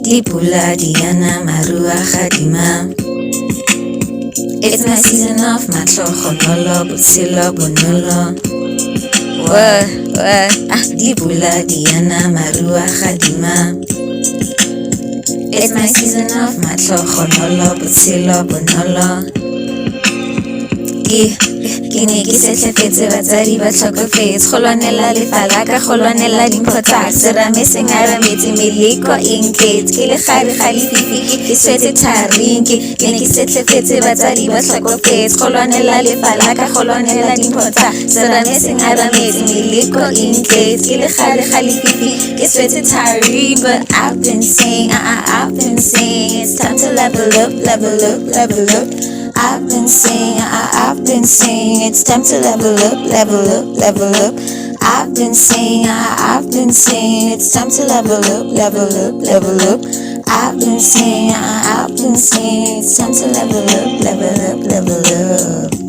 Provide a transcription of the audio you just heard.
Dipula Diana Marua Khadima. It's my season of Matlhogonolo, Butsilo Bonolo. Dipula Diana Marua Khadima. It's my season of Matlhogonolo, Butsilo Bonolo. Ke ne ke setlhefetse batsadi ba tlhokofetse go lwanela lefalaka go lwanela dimpho tsa serame se ngarametse meleko e ntletse ke le gare ga lefifi ke swetse tharing ke ne ke setlhefetse batsadi ba tlhokofetse go lwanela lefalaka go lwanela dimpho tsa serame se ngarametse meleko e ntletse ke le gare ga lefifi ke swetse tharing. But I've been saying it's time to level up, level up, level up. I've been saying it's time to level up, level up, level up. I've been saying it's time to level up, level up, level up. I've been saying it's time to level up, level up, level up.